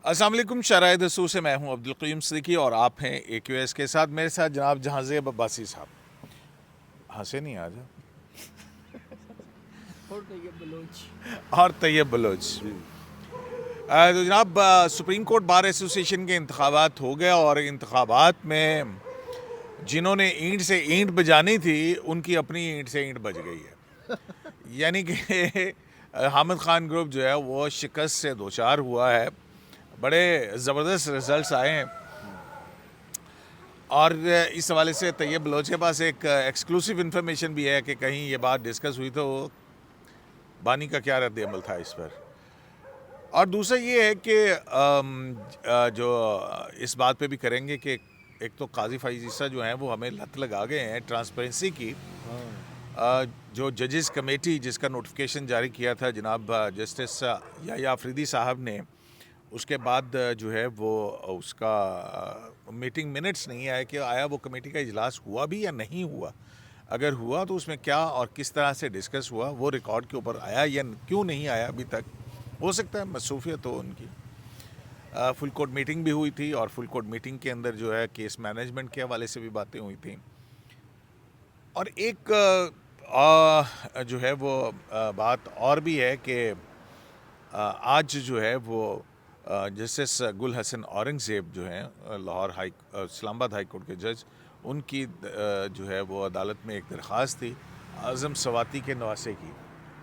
السلام علیکم، شرائط دسو سے میں ہوں عبدالقیوم صدیقی اور آپ ہیں اے کیو ایس کے ساتھ. میرے ساتھ جناب جہانزیب عباسی صاحب. ہنسے نہیں آج. اور طیب بلوچ. تو جناب سپریم کورٹ بار ایسوسیشن کے انتخابات ہو گئے اور انتخابات میں جنہوں نے اینٹ سے اینٹ بجانی تھی ان کی اپنی اینٹ سے اینٹ بج گئی ہے. یعنی کہ حامد خان گروپ جو ہے وہ شکست سے دوچار ہوا ہے. بڑے زبردست رزلٹس آئے ہیں اور اس حوالے سے طیب بلوچ کے پاس ایک ایکسکلوسیو انفارمیشن بھی ہے کہ کہیں یہ بات ڈسکس ہوئی تو بانی کا کیا رد عمل تھا اس پر. اور دوسرا یہ ہے کہ جو اس بات پہ بھی کریں گے کہ ایک تو قاضی فائز عیسیٰ جو ہیں وہ ہمیں لت لگا گئے ہیں ٹرانسپیرنسی کی. جو ججز کمیٹی جس کا نوٹیفیکیشن جاری کیا تھا جناب جسٹس یحییٰ آفریدی صاحب نے، اس کے بعد جو ہے وہ اس کا میٹنگ منٹس نہیں آئے کہ آیا وہ کمیٹی کا اجلاس ہوا بھی یا نہیں ہوا. اگر ہوا تو اس میں کیا اور کس طرح سے ڈسکس ہوا وہ ریکارڈ کے اوپر آیا یا کیوں نہیں آیا ابھی تک. ہو سکتا ہے مصروفیت ہو ان کی. فل کورٹ میٹنگ بھی ہوئی تھی اور فل کورٹ میٹنگ کے اندر جو ہے کیس مینجمنٹ کے حوالے سے بھی باتیں ہوئی تھیں. اور ایک جو ہے وہ بات اور بھی ہے کہ آج جو ہے وہ جسٹس گل حسن اورنگزیب جو ہیں لاہور اسلام آباد ہائی کورٹ کے جج، ان کی جو ہے وہ عدالت میں ایک درخواست تھی اعظم سواتی کے نواسے کی.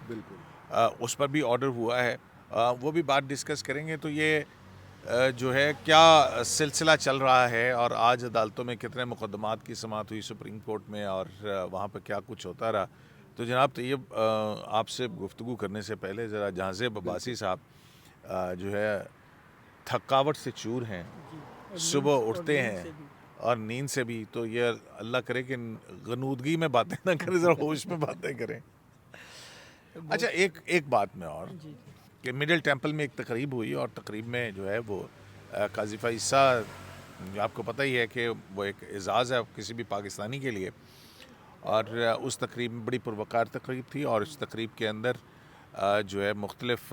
بالکل اس پر بھی آرڈر ہوا ہے. وہ بھی بات ڈسکس کریں گے. تو یہ جو ہے کیا سلسلہ چل رہا ہے اور آج عدالتوں میں کتنے مقدمات کی سماعت ہوئی سپریم کورٹ میں اور وہاں پہ کیا کچھ ہوتا رہا. تو جناب طیب آپ سے گفتگو کرنے سے پہلے ذرا جہانزیب عباسی صاحب جو ہے تھکاوٹ سے چور ہیں، صبح اٹھتے ہیں اور نیند سے بھی، تو یہ اللہ کرے کہ غنودگی میں باتیں نہ کریں، ذرا ہوش میں باتیں کریں. اچھا ایک بات میں اور کہ مڈل ٹیمپل میں ایک تقریب ہوئی اور تقریب میں جو ہے وہ قاضی فائز عیسیٰ، آپ کو پتہ ہی ہے کہ وہ ایک اعزاز ہے کسی بھی پاکستانی کے لیے، اور اس تقریب میں بڑی پروقار تقریب تھی اور اس تقریب کے اندر جو ہے مختلف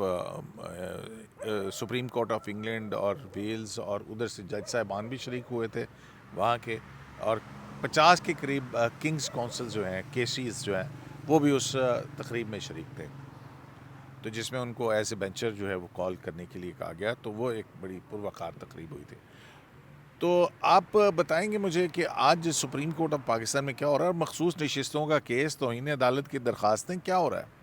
سپریم کورٹ آف انگلینڈ اور ویلز اور ادھر سے جج صاحبان بھی شریک ہوئے تھے وہاں کے، اور 50 کے قریب کنگز کونسل جو ہیں، کیسیز جو ہیں، وہ بھی اس تقریب میں شریک تھے. تو جس میں ان کو ایز اے بینچر جو ہے وہ کال کرنے کے لیے کہا گیا. تو وہ ایک بڑی پروقار تقریب ہوئی تھی. تو آپ بتائیں گے مجھے کہ آج سپریم کورٹ آف پاکستان میں کیا ہو رہا ہے اور مخصوص نشستوں کا کیس، توہین عدالت کی درخواستیں، کیا ہو رہا ہے؟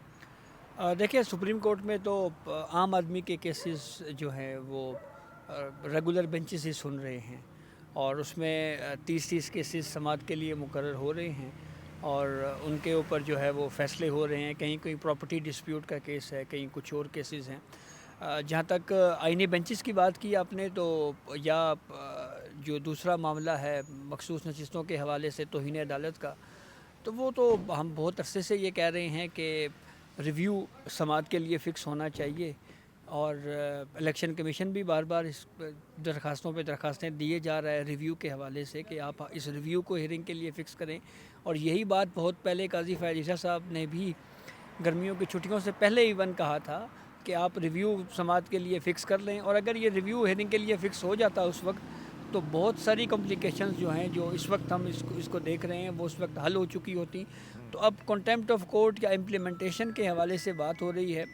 دیکھیں سپریم کورٹ میں تو عام آدمی کے کیسز جو ہیں وہ ریگولر بینچز ہی سن رہے ہیں، اور اس میں 30 کیسز سماعت کے لیے مقرر ہو رہے ہیں اور ان کے اوپر جو ہے وہ فیصلے ہو رہے ہیں. کہیں کوئی پراپرٹی ڈسپیوٹ کا کیس ہے، کہیں کچھ اور کیسز ہیں. جہاں تک آئینی بینچز کی بات کی آپ نے، تو یا جو دوسرا معاملہ ہے مخصوص نشستوں کے حوالے سے توہین عدالت کا، تو وہ تو ہم بہت عرصے سے یہ کہہ رہے ہیں کہ ریویو سماعت کے لیے فکس ہونا چاہیے، اور الیکشن کمیشن بھی بار بار اس درخواستوں پہ درخواستیں دیے جا رہا ہے ریویو کے حوالے سے کہ آپ اس ریویو کو ہیئرنگ کے لیے فکس کریں. اور یہی بات بہت پہلے قاضی فائز عیسیٰ صاحب نے بھی گرمیوں کی چھٹیوں سے پہلے ایون کہا تھا کہ آپ ریویو سماعت کے لیے فکس کر لیں. اور اگر یہ ریویو ہیئرنگ کے لیے فکس ہو جاتا اس وقت، تو بہت ساری کمپلیکیشنز جو ہیں جو اس وقت ہم اس کو دیکھ رہے ہیں وہ اس وقت حل ہو چکی ہوتی. تو اب کنٹیمپٹ آف کورٹ یا امپلیمنٹیشن کے حوالے سے بات ہو رہی ہے،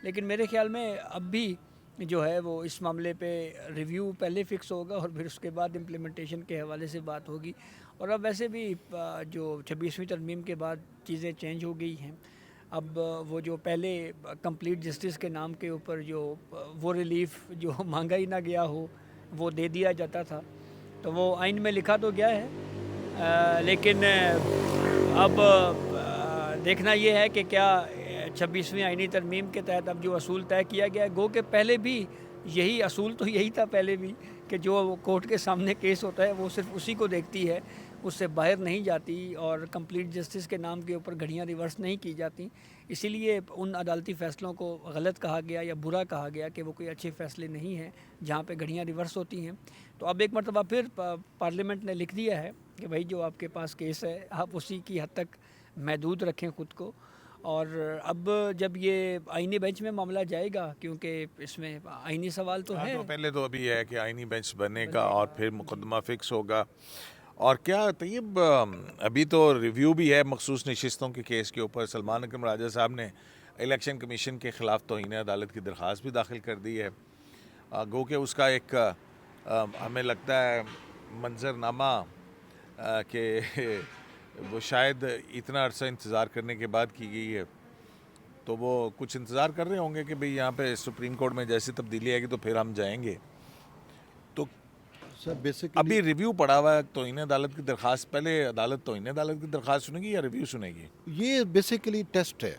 لیکن میرے خیال میں اب بھی جو ہے وہ اس معاملے پہ ریویو پہلے فکس ہوگا اور پھر اس کے بعد امپلیمنٹیشن کے حوالے سے بات ہوگی. اور اب ویسے بھی جو 26ویں ترمیم کے بعد چیزیں چینج ہو گئی ہیں. اب وہ جو پہلے کمپلیٹ جسٹس کے نام کے اوپر جو وہ ریلیف جو مانگا ہی نہ گیا ہو وہ دے دیا جاتا تھا، تو وہ آئین میں لکھا تو گیا ہے، لیکن اب دیکھنا یہ ہے کہ کیا 26ویں آئینی ترمیم کے تحت اب جو اصول طے کیا گیا ہے، گو کہ پہلے بھی یہی اصول تو یہی تھا پہلے بھی کہ جو کورٹ کے سامنے کیس ہوتا ہے وہ صرف اسی کو دیکھتی ہے، اس سے باہر نہیں جاتی، اور کمپلیٹ جسٹس کے نام کے اوپر گھڑیاں ریورس نہیں کی جاتی. اسی لیے ان عدالتی فیصلوں کو غلط کہا گیا یا برا کہا گیا کہ وہ کوئی اچھے فیصلے نہیں ہیں جہاں پہ گھڑیاں ریورس ہوتی ہیں. تو اب ایک مرتبہ پھر پارلیمنٹ نے لکھ دیا ہے کہ بھائی جو آپ کے پاس کیس ہے آپ اسی کی حد تک محدود رکھیں خود کو. اور اب جب یہ آئینی بینچ میں معاملہ جائے گا، کیونکہ اس میں آئینی سوال تو ہے، تو پہلے تو ابھی ہے کہ آئینی بینچ بنے گا اور پھر مقدمہ فکس ہوگا. اور کیا طیب ابھی تو ریویو بھی ہے مخصوص نشستوں کے کیس کے اوپر. سلمان اکرم راجہ صاحب نے الیکشن کمیشن کے خلاف توہین عدالت کی درخواست بھی داخل کر دی ہے. گو کہ اس کا ایک ہمیں لگتا ہے منظرنامہ کہ وہ شاید اتنا عرصہ انتظار کرنے کے بعد کی گئی ہے، تو وہ کچھ انتظار کر رہے ہوں گے کہ بھئی یہاں پہ سپریم کورٹ میں جیسی تبدیلی آئے گی تو پھر ہم جائیں گے. تو سر بیسکلی ابھی ریویو پڑا ہوا ہے توہین عدالت کی درخواست. پہلے عدالت توہین عدالت کی درخواست سنے گی یا ریویو سنے گی؟ یہ بیسکلی ٹیسٹ ہے،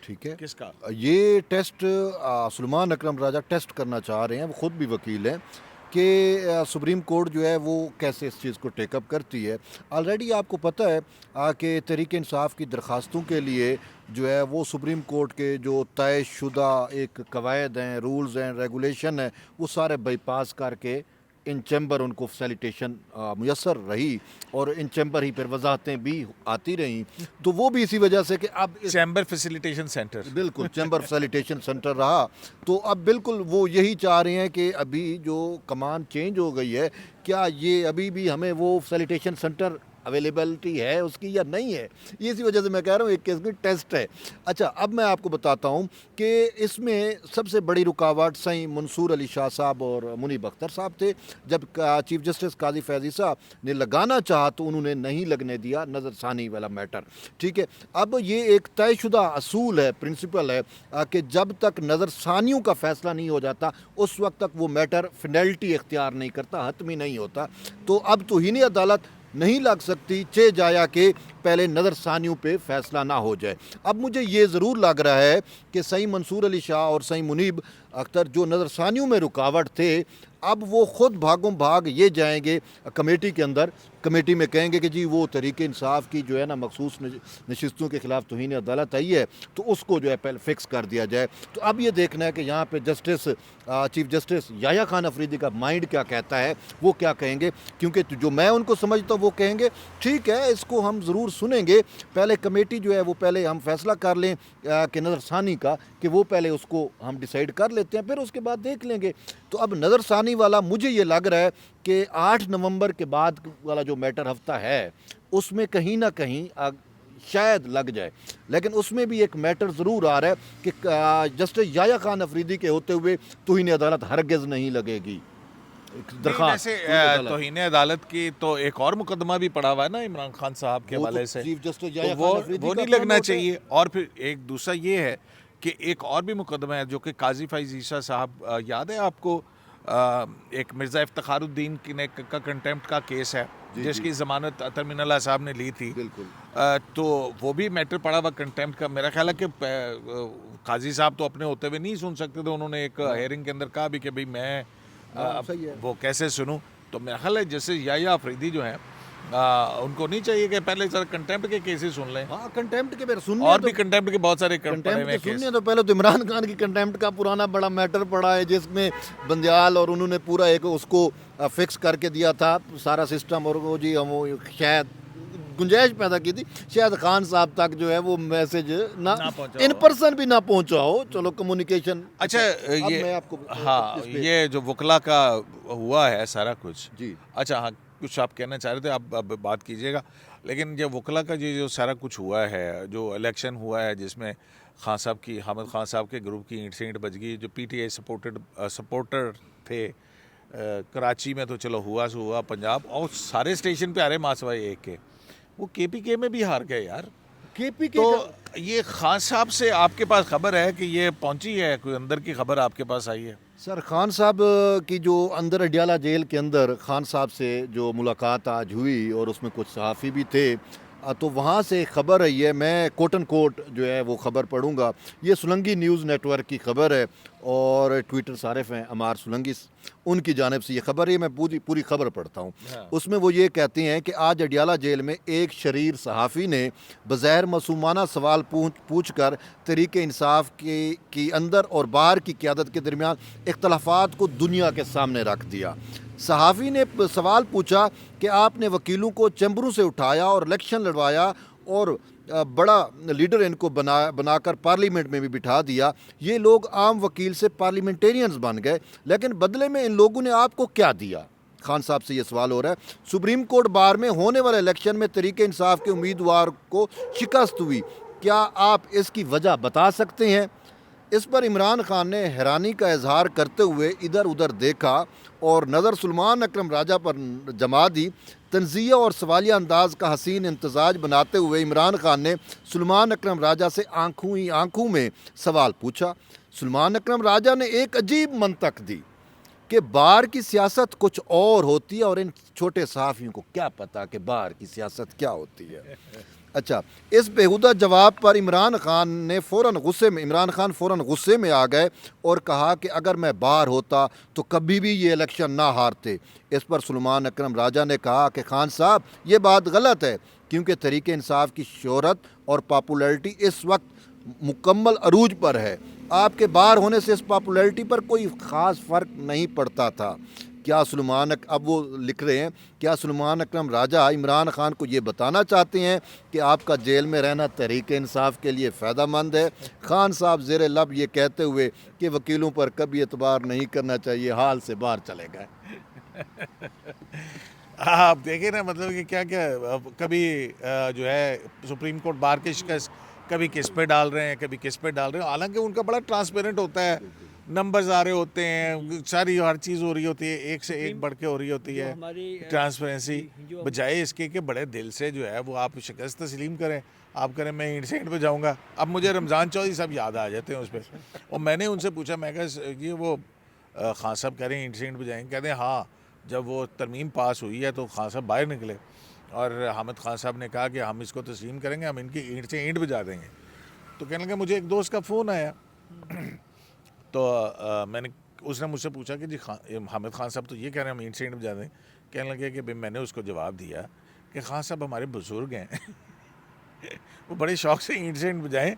ٹھیک ہے. کس کا؟ یہ ٹیسٹ سلمان اکرم راجہ ٹیسٹ کرنا چاہ رہے ہیں، وہ خود بھی وکیل ہیں، کہ سپریم کورٹ جو ہے وہ کیسے اس چیز کو ٹیک اپ کرتی ہے. آلریڈی آپ کو پتہ ہے کہ تحریک انصاف کی درخواستوں کے لیے جو ہے وہ سپریم کورٹ کے جو طے شدہ ایک قواعد ہیں، رولز ہیں، ریگولیشن ہیں، وہ سارے بائی پاس کر کے ان چیمبر ان کو فیسیلیٹیشن میسر رہی، اور ان چیمبر ہی پھر وضاحتیں بھی آتی رہیں. تو وہ بھی اسی وجہ سے کہ اب چیمبر فیسیلیٹیشن سینٹر، بالکل چیمبر فیسیلیٹیشن سینٹر رہا، تو اب بالکل وہ یہی چاہ رہے ہیں کہ ابھی جو کمان چینج ہو گئی ہے، کیا یہ ابھی بھی ہمیں وہ فیسیلیٹیشن سینٹر اویلیبلٹی ہے اس کی یا نہیں ہے. اسی وجہ سے میں کہہ رہا ہوں ایک قسم کی ٹیسٹ ہے. اچھا، اب میں آپ کو بتاتا ہوں کہ اس میں سب سے بڑی رکاوٹ سائیں منصور علی شاہ صاحب اور منیب اختر صاحب تھے. جب چیف جسٹس قاضی فیضی صاحب نے لگانا چاہا تو انہوں نے نہیں لگنے دیا نظر ثانی والا میٹر. ٹھیک ہے، اب یہ ایک طے شدہ اصول ہے، پرنسپل ہے کہ جب تک نظر ثانیوں کا فیصلہ نہیں ہو جاتا اس وقت تک وہ میٹر فنیلٹی اختیار نہیں کرتا، حتمی نہیں ہوتا. تو اب توہین عدالت نہیں لگ سکتی چہ جایا کہ پہلے نظر ثانیوں پہ فیصلہ نہ ہو جائے. اب مجھے یہ ضرور لگ رہا ہے کہ سعید منصور علی شاہ اور سعید منیب اختر جو نظر ثانیوں میں رکاوٹ تھے، اب وہ خود بھاگوں بھاگ یہ جائیں گے کمیٹی کے اندر، کمیٹی میں کہیں گے کہ جی وہ تحریک انصاف کی جو ہے نا مخصوص نشستوں کے خلاف توہین عدالت آئی ہے تو اس کو جو ہے پہلے فکس کر دیا جائے. تو اب یہ دیکھنا ہے کہ یہاں پہ چیف جسٹس یحییٰ خان افریدی کا مائنڈ کیا کہتا ہے، وہ کیا کہیں گے. کیونکہ جو میں ان کو سمجھتا ہوں وہ کہیں گے ٹھیک ہے اس کو ہم ضرور سنیں گے، پہلے کمیٹی جو ہے وہ پہلے ہم فیصلہ کر لیں کہ نظر ثانی کا، کہ وہ پہلے اس کو ہم ڈیسائیڈ کر لیتے ہیں، پھر اس کے بعد دیکھ لیں گے. تو اب نظر ثانی والا مجھے یہ لگ رہا ہے کہ 8 نومبر کے بعد والا جو میٹر ہفتہ ہے اس میں کہیں نہ کہیں شاید لگ جائے. لیکن اس میں بھی ایک میٹر ضرور آ رہا ہے کہ جسٹس یحییٰ خان افریدی کے ہوتے ہوئے توہین عدالت ہرگز نہیں لگے گی. ویسے توہین عدالت کی تو ایک اور مقدمہ بھی پڑا ہوا ہے نا عمران خان صاحب کے حوالے سے، وہ نہیں لگنا چاہیے. اور پھر ایک دوسرا یہ ہے کہ ایک اور بھی مقدمہ ہے جو کہ قاضی فیض عیسیٰ صاحب، یاد ہے آپ کو ایک مرزا افتخار الدین کا کنٹیمپٹ کا کیس ہے جس کی ضمانت ترمین اللہ صاحب نے لی تھی، تو وہ بھی میٹر پڑا ہوا کنٹیمپٹ کا. میرا خیال ہے کہ قاضی صاحب تو اپنے ہوتے ہوئے نہیں سن سکتے تھے، انہوں نے ایک ہیئرنگ کے اندر کہا بھی کہ بھئی میں وہ کیسے سنوں. تو میرا خیال ہے جیسے یحییٰ افریدی جو ہیں ان کو نہیں چاہیے کہ پہلے سر کنٹیمپٹ کے کیسز سن لیں. ہاں، کنٹیمپٹ کے پھر سننے اور بھی کنٹیمپٹ کے بہت سارے سننے تو پہلے تو عمران خان کی کنٹیمپٹ کا پرانا بڑا میٹر پڑا ہے جس میں بندیال اور انہوں نے پورا ایک اس کو فکس کر کے دیا تھا سارا سسٹم، اور وہ جی ہم شاید گنجائش پیدا کی تھی شاید خان صاحب تک جو ہے وہ میسج نہ ان پرسن بھی نہ پہنچا ہو. چلو کمیونیکیشن. اچھا، ہاں یہ جو وکلا کا ہوا ہے سارا کچھ، جی اچھا ہاں کچھ آپ کہنا چاہ رہے تھے، آپ بات کیجیے گا. لیکن یہ وکلا کا جو سارا کچھ ہوا ہے، جو الیکشن ہوا ہے جس میں خان صاحب کی، حامد خان صاحب کے گروپ کی اینٹ سے اینٹ بج گئی، جو پی ٹی آئی سپورٹر تھے کراچی میں، تو چلو ہوا سو ہوا، پنجاب اور سارے اسٹیشن پہ آ رہے ماسوائے ایک کے، وہ کے پی کے میں بھی ہار گئے یار. کے پی کے تو یہ خان صاحب سے آپ کے پاس خبر ہے کہ یہ پہنچی ہے، کوئی اندر کی خبر آپ کے پاس آئی ہے؟ سر خان صاحب کی جو اندر اڈیالہ جیل کے اندر خان صاحب سے جو ملاقات آج ہوئی اور اس میں کچھ صحافی بھی تھے، تو وہاں سے خبر ہے، یہ میں کوٹن کوٹ جو ہے وہ خبر پڑھوں گا. یہ سولنگی نیوز نیٹ ورک کی خبر ہے اور ٹویٹر صارف ہیں عمار سولنگی، ان کی جانب سے یہ خبر ہے. میں پوری خبر پڑھتا ہوں. اس میں وہ یہ کہتے ہیں کہ آج اڈیالہ جیل میں ایک شریر صحافی نے بظاہر معصومانہ سوال پوچھ کر تحریک انصاف کی اندر اور باہر کی قیادت کے درمیان اختلافات کو دنیا کے سامنے رکھ دیا. صحافی نے سوال پوچھا کہ آپ نے وکیلوں کو چیمبروں سے اٹھایا اور الیکشن لڑوایا اور بڑا لیڈر ان کو بنا کر پارلیمنٹ میں بھی بٹھا دیا. یہ لوگ عام وکیل سے پارلیمنٹیرینز بن گئے, لیکن بدلے میں ان لوگوں نے آپ کو کیا دیا؟ خان صاحب سے یہ سوال ہو رہا ہے. سپریم کورٹ بار میں ہونے والے الیکشن میں تحریک انصاف کے امیدوار کو شکست ہوئی, کیا آپ اس کی وجہ بتا سکتے ہیں؟ اس پر عمران خان نے حیرانی کا اظہار کرتے ہوئے ادھر ادھر دیکھا اور نظر سلمان اکرم راجہ پر جما دی. تنزیہ اور سوالیہ انداز کا حسین امتزاج بناتے ہوئے عمران خان نے سلمان اکرم راجہ سے آنکھوں ہی آنکھوں میں سوال پوچھا. سلمان اکرم راجہ نے ایک عجیب منطق دی کہ بار کی سیاست کچھ اور ہوتی ہے اور ان چھوٹے صحافیوں کو کیا پتا کہ بار کی سیاست کیا ہوتی ہے. اچھا, اس بےہودہ جواب پر عمران خان فوراً غصے میں آ گئے اور کہا کہ اگر میں بار ہوتا تو کبھی بھی یہ الیکشن نہ ہارتے. اس پر سلمان اکرم راجہ نے کہا کہ خان صاحب یہ بات غلط ہے, کیونکہ تحریک انصاف کی شہرت اور پاپولیرٹی اس وقت مکمل عروج پر ہے. آپ کے بار ہونے سے اس پاپولیرٹی پر کوئی خاص فرق نہیں پڑتا تھا. اب وہ لکھ رہے ہیں, کیا سلمان اکرم راجہ عمران خان کو یہ بتانا چاہتے ہیں کہ آپ کا جیل میں رہنا تحریک انصاف کے لیے فائدہ مند ہے؟ خان صاحب زیر لب یہ کہتے ہوئے کہ وکیلوں پر کبھی اعتبار نہیں کرنا چاہیے, حال سے باہر چلے گئے. آپ دیکھیں نا, مطلب کہ کیا کبھی جو ہے سپریم کورٹ بار کی شکست کبھی کس پہ ڈال رہے ہیں, کبھی کس پہ ڈال رہے ہیں. حالانکہ ان کا بڑا ٹرانسپیرنٹ ہوتا ہے, نمبرز آ رہے ہوتے ہیں, ساری ہر چیز ہو رہی ہوتی ہے, ایک سے ایک بڑھ کے ہو رہی ہوتی ہے. ٹرانسپیرنسی بجائے اس کے کہ بڑے دل سے جو ہے وہ آپ شکست تسلیم کریں. آپ کریں میں اینٹ سے اینٹ پہ جاؤں گا. اب مجھے رمضان چودھری صاحب یاد آ جاتے ہیں اس پہ, اور میں نے ان سے پوچھا, میں کہا یہ وہ خان صاحب کہہ رہے ہیں اینٹ سے اینٹ پہ جائیں گے, کہتے ہیں ہاں جب وہ ترمیم پاس ہوئی ہے تو خان صاحب باہر نکلے اور حامد خان صاحب نے کہا کہ ہم اس کو تسلیم کریں گے, ہم ان کی اینٹ سے اینٹ بجا دیں گے. تو کہنے لگا مجھے ایک دوست کا فون آیا, تو اس نے مجھ سے پوچھا کہ جی حامد خان صاحب تو یہ کہہ رہے ہیں ہم اینٹ سے اینٹ بجا دیں. کہنے لگے کہ میں نے اس کو جواب دیا کہ خان صاحب ہمارے بزرگ ہیں, وہ بڑے شوق سے اینٹ سے اینٹ بجائیں,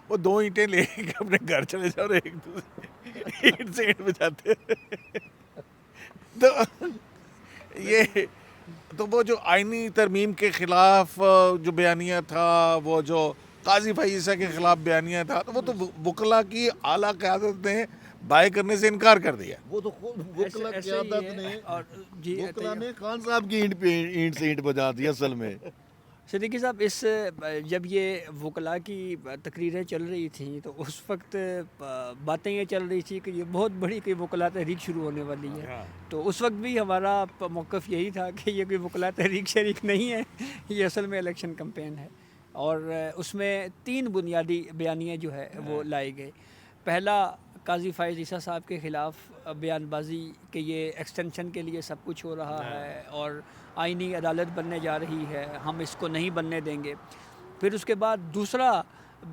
وہ 2 اینٹیں لے کے اپنے گھر چلے جاؤ اور ایک دوسرے اینٹ سے اینٹ بجاتے. تو وہ جو آئینی ترمیم کے خلاف جو بیانیہ تھا, وہ جو قاضی فیصلہ کے خلاف بیانیہ تھا, تو وہ تو وکلا کی اعلیٰ قیادت نے بائے کرنے سے انکار کر دیا. وہ تو وکلا قیادت نے خان صاحب کی اینٹ سے اینٹ بجا دی اصل میں. صدیقی صاحب, جب یہ وکلاء کی تقریریں چل رہی تھیں تو اس وقت باتیں یہ چل رہی تھی کہ یہ بہت بڑی کوئی وکلاء تحریک شروع ہونے والی ہے. تو اس وقت بھی ہمارا موقف یہی تھا کہ یہ کوئی وکلاء تحریک شریک نہیں ہے, یہ اصل میں الیکشن کمپین ہے. اور اس میں 3 بنیادی بیانیے جو ہے وہ لائے گئے. پہلا, قاضی فائز عیسیٰ صاحب کے خلاف بیان بازی کہ یہ ایکسٹینشن کے لیے سب کچھ ہو رہا ہے اور آئینی عدالت بننے جا رہی ہے, ہم اس کو نہیں بننے دیں گے. پھر اس کے بعد دوسرا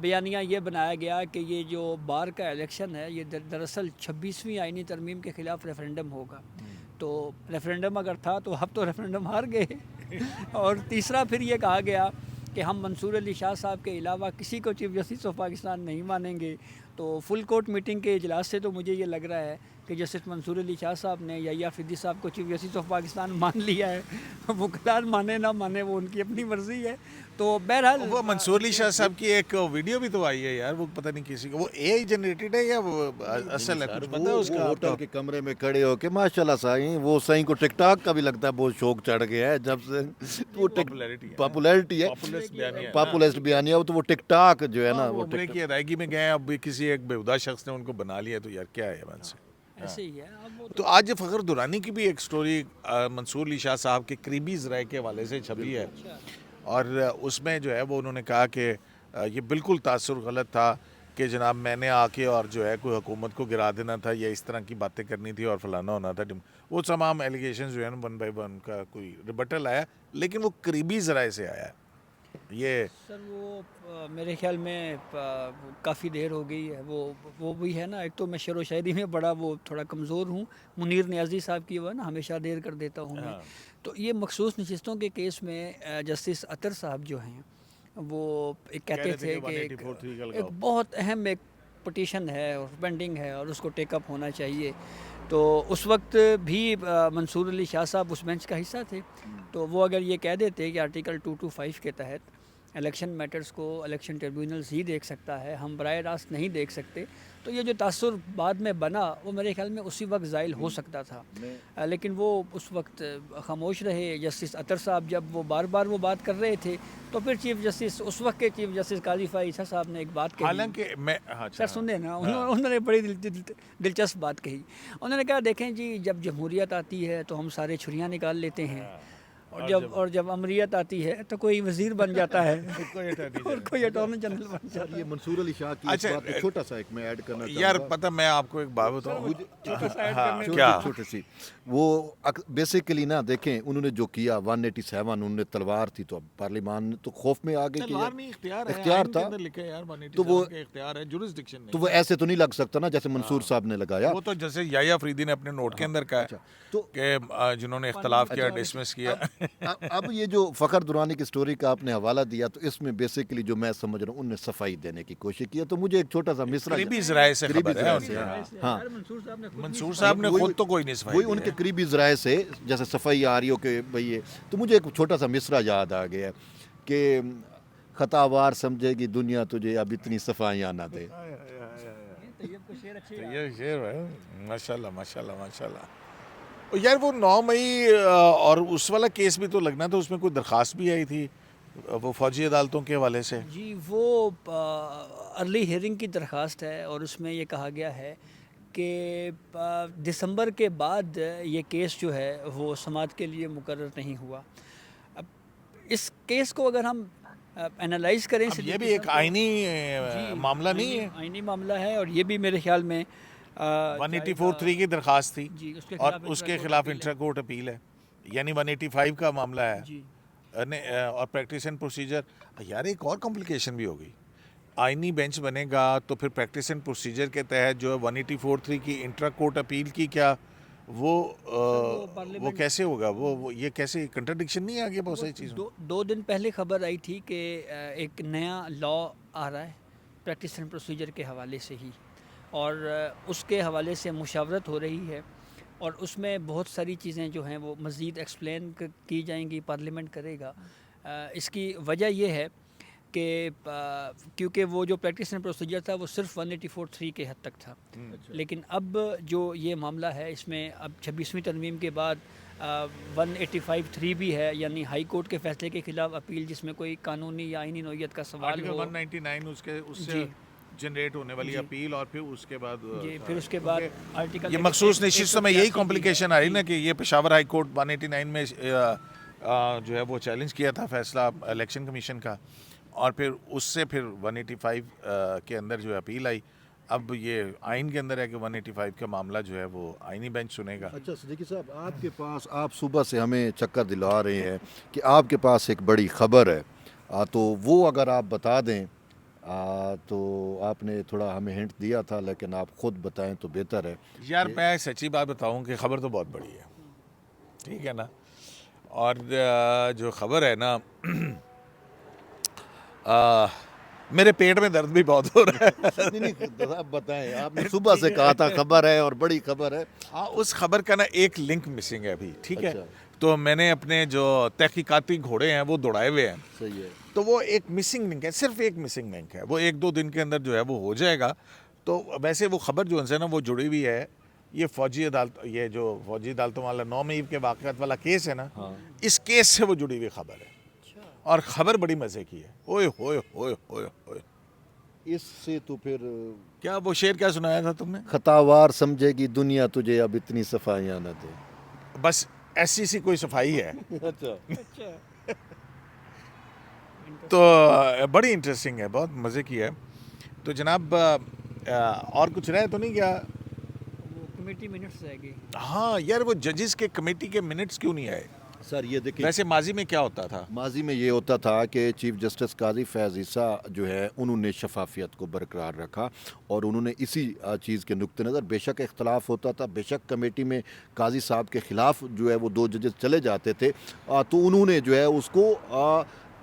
بیانیہ یہ بنایا گیا کہ یہ جو بار کا الیکشن ہے یہ دراصل 26ویں آئینی ترمیم کے خلاف ریفرنڈم ہوگا. تو ریفرنڈم اگر تھا تو اب تو ریفرنڈم ہار گئے. اور تیسرا پھر یہ کہا گیا کہ ہم منصور علی شاہ صاحب کے علاوہ کسی کو چیف جسٹس آف پاکستان نہیں مانیں گے. تو فل کورٹ میٹنگ کے اجلاس سے تو مجھے یہ لگ رہا ہے کہ جسٹس منصور علی شاہ صاحب نے یا فدی صاحب کو چیف جسٹس آف پاکستان مان لیا ہے. وکلاء مانے نہ مانے وہ ان کی اپنی مرضی ہے. تو بہرحال وہ منصور علی شاہ صاحب کی ایک ویڈیو بھی تو آئی ہے یار, وہ پتہ نہیں کسی کو, وہ اے آئی جنریٹڈ ہے یا وہ اصل ہے, کچھ پتہ ہے اس کا؟ ہوٹل کے کمرے میں کھڑے ہو کے ماشاءاللہ سائیں, وہ سائیں کو ٹک ٹاک کا بھی لگتا ہے بہت شوق چڑھ گیا ہے جب سے وہ پاپولیرٹی ہے, پاپولسٹ بیانیہ, وہ تو وہ ٹک ٹاک جو ہے نا وہ ٹک کی ادائیگی میں گئے, اب کسی ایک بےہودہ شخص نے ان کو بنا لیا, تو یار کیا ہے من سے. ایسے ہی ہے. تو آج فخر درانی کی بھی ایک سٹوری منصور علی شاہ صاحب کے قریبی ذرائع کے حوالے سے چھپی ہے, اور اس میں جو ہے وہ انہوں نے کہا کہ یہ بالکل تاثر غلط تھا کہ جناب میں نے آ کے اور جو ہے کوئی حکومت کو گرا دینا تھا یا اس طرح کی باتیں کرنی تھی اور فلانا ہونا تھا. وہ تمام ایلیگیشنز جو ہے نا 1 بائی 1 کا کوئی ریبٹل آیا, لیکن وہ قریبی ذرائع سے آیا ہے. یہ سر وہ میرے خیال میں کافی دیر ہو گئی ہے. وہ بھی ہے نا, ایک تو میں شعر و شاعری میں بڑا وہ تھوڑا کمزور ہوں, منیر نیازی صاحب کی وہ ہے نا ہمیشہ دیر کر دیتا ہوں میں. تو یہ مخصوص نشستوں کے کیس میں جسٹس عطر صاحب جو ہیں وہ ایک کہتے تھے کہ ایک بہت اہم ایک پٹیشن ہے اور پینڈنگ ہے اور اس کو ٹیک اپ ہونا چاہیے. تو اس وقت بھی منصور علی شاہ صاحب اس بینچ کا حصہ تھے. تو وہ اگر یہ کہہ دیتے کہ آرٹیکل 225 کے تحت الیکشن میٹرز کو الیکشن ٹریبیونلز ہی دیکھ سکتا ہے، ہم براہ راست نہیں دیکھ سکتے. تو یہ جو تاثر بعد میں بنا وہ میرے خیال میں اسی وقت زائل ہو سکتا تھا، لیکن وہ اس وقت خاموش رہے. جسٹس اطہر صاحب جب وہ بار بار وہ بات کر رہے تھے تو پھر چیف جسٹس اس وقت کے چیف جسٹس قاضی فائز عیسیٰ صاحب نے ایک بات کہی. حالانکہ میں سر سنیں نا، انہوں نے بڑی دلچسپ بات کہی. انہوں نے کہا دیکھیں جی، جب جمہوریت آتی ہے تو ہم سارے چھریاں نکال لیتے ہیں، اور جب امریت آتی ہے تو کوئی وزیر بن جاتا ہے اور کوئی اٹارنی جنرل بن جاتا ہے. یہ منصور علی شاہ کی اچھا، اس بات چھوٹا سا ایک میں ایڈ کرنا چاہوں یار گا. پتہ میں آپ کو ایک بات بتاؤں. کیا چھوٹی سی وہ بیسیکلی نا دیکھیں انہوں نے جو کیا 187 انہوں نے تلوار تھی تو اب پارلیمان تو خوف میں آ گئے کہ اختیار تھا تو وہ اختیار ہے، جورسڈکشن نہیں. تو وہ ایسے تو نہیں لگ سکتا نا جیسے منصور صاحب نے لگایا. وہ تو جیسے یحییٰ افریدی نے اپنے نوٹ کے اندر کہا کہ جنہوں نے اختلاف کیا ڈسمس کیا. اب یہ جو فخر درانی کی سٹوری کا آپ نے حوالہ دیا تو اس میں بیسیکلی جو میں سمجھ رہا ہوں انہوں نے صفائی دینے کی کوشش کی ہے. تو مجھے ایک چھوٹا سا مصرع قریبی ذرائع سے خبر ہے ان کی. ہاں، منصور صاحب نے خود تو کوئی نہیں صفائی وہی ان کے قریبی ذرائع سے جیسے صفائی آ رہی ہو کہ بھئی یہ. تو مجھے ایک چھوٹا سا مصرع یاد آ گیا کہ خطا وار سمجھے گی دنیا تجھے اب اتنی صفائیاں نہ دے. یہ شعر ہے. ماشاءاللہ ماشاءاللہ ماشاءاللہ. یار وہ 9 مئی اور اس والا کیس بھی تو لگنا تھا، اس میں کوئی درخواست بھی آئی تھی وہ فوجی عدالتوں کے حوالے سے. جی وہ ارلی ہیئرنگ کی درخواست ہے اور اس میں یہ کہا گیا ہے کہ دسمبر کے بعد یہ کیس جو ہے وہ سماعت کے لیے مقرر نہیں ہوا. اب اس کیس کو اگر ہم انالائز کریں، یہ بھی ایک آئینی معاملہ نہیں ہے، آئینی معاملہ ہے، اور یہ بھی میرے خیال میں 184(3) کی درخواست تھی جی اور اس کے خلاف انٹرا کورٹ اپیل ہے، یعنی 185 کا معاملہ ہے. جی اور پریکٹس اینڈ پروسیجر. یار ایک اور کمپلیکیشن بھی ہوگی. آئینی بینچ بنے گا تو پھر پریکٹس اینڈ پروسیجر کے تحت جو ہے 184(3) کی انٹرا کورٹ اپیل کی کیا وہ کیسے ہوگا؟ وہ یہ کیسے کنٹرڈکشن نہیں آ گیا بہت ساری چیزوں؟ 2 دن پہلے خبر آئی تھی کہ ایک نیا لا آ رہا ہے پریکٹس اینڈ پروسیجر کے حوالے سے ہی، اور اس کے حوالے سے مشاورت ہو رہی ہے، اور اس میں بہت ساری چیزیں جو ہیں وہ مزید ایکسپلین کی جائیں گی، پارلیمنٹ کرے گا. اس کی وجہ یہ ہے کہ کیونکہ وہ جو پریکٹس اینڈ پروسیجر تھا وہ صرف 184(3) کے حد تک تھا، لیکن اب جو یہ معاملہ ہے اس میں اب 26ویں ترمیم کے بعد 185(3) بھی ہے، یعنی ہائی کورٹ کے فیصلے کے خلاف اپیل جس میں کوئی قانونی یا آئینی نوعیت کا سوال ہو. 199 اس سے جنریٹ ہونے والی اپیل، اور پھر اس کے بعد پھر اس کے بعد آرٹیکل یہ مخصوص نشستوں میں یہی کمپلیکیشن آ رہی نا کہ یہ پشاور ہائی کورٹ 189 میں جو ہے وہ چیلنج کیا تھا فیصلہ الیکشن کمیشن کا، اور پھر اس سے پھر 185 کے اندر جو ہے اپیل آئی. اب یہ آئین کے اندر ہے کہ 185 کا معاملہ جو ہے وہ آئینی بینچ سنے گا. اچھا صدیقی صاحب، آپ کے پاس آپ صبح سے ہمیں چکر دلا رہے ہیں کہ آپ کے پاس ایک بڑی خبر ہے، تو وہ اگر آپ بتا دیں تو آپ نے تھوڑا ہمیں ہنٹ دیا تھا لیکن آپ خود بتائیں تو بہتر ہے. یار میں سچی بات بتاؤں کہ خبر تو بہت بڑی ہے، ٹھیک ہے نا، اور جو خبر ہے نا میرے پیٹ میں درد بھی بہت ہو رہا ہے. نہیں آپ بتائیں، آپ نے صبح سے کہا تھا خبر ہے اور بڑی خبر ہے. ہاں اس خبر کا نا ایک لنک مسنگ ہے ابھی، ٹھیک ہے. تو میں نے اپنے جو تحقیقاتی گھوڑے ہیں وہ دوڑائے ہوئے ہیں، صحیح ہے. تو وہ ایک مسنگ لنک ہے، صرف ایک مسنگ لنک ہے، وہ 1-2 دن کے اندر جو ہے وہ ہو جائے گا. تو ویسے وہ خبر جو ہے نا وہ جڑی ہوئی ہے یہ فوجی عدالت، یہ جو فوجی عدالتوں والا 9 مئی کے واقعات والا کیس ہے نا، اس کیس سے وہ جڑی ہوئی خبر ہے، اور خبر بڑی مزے کی ہے. اوئے ہوئے ہوئے ہوئے ہوئے. اس سے تو پھر کیا وہ شعر کیا سنایا تھا تم نے؟ خطاوار سمجھے گی دنیا تجھے اب اتنی صفائیاں نہ دے. بس ایسی سی کوئی صفائی ہے. تو بڑی انٹرسٹنگ ہے، بہت مزے کی ہے. تو جناب اور کچھ رہے تو نہیں کیا؟ وہ کمیٹی منٹس رہ گئی. ہاں یار وہ ججز کے کمیٹی کے منٹس کیوں نہیں آئے؟ سر یہ دیکھیں، ویسے ماضی میں کیا ہوتا تھا؟ ماضی میں یہ ہوتا تھا کہ چیف جسٹس قاضی فیض عیسیٰ جو ہے انہوں نے شفافیت کو برقرار رکھا، اور انہوں نے اسی چیز کے نقطہ نظر بے شک اختلاف ہوتا تھا، بے شک کمیٹی میں قاضی صاحب کے خلاف جو ہے وہ 2 ججز چلے جاتے تھے، تو انہوں نے جو ہے اس کو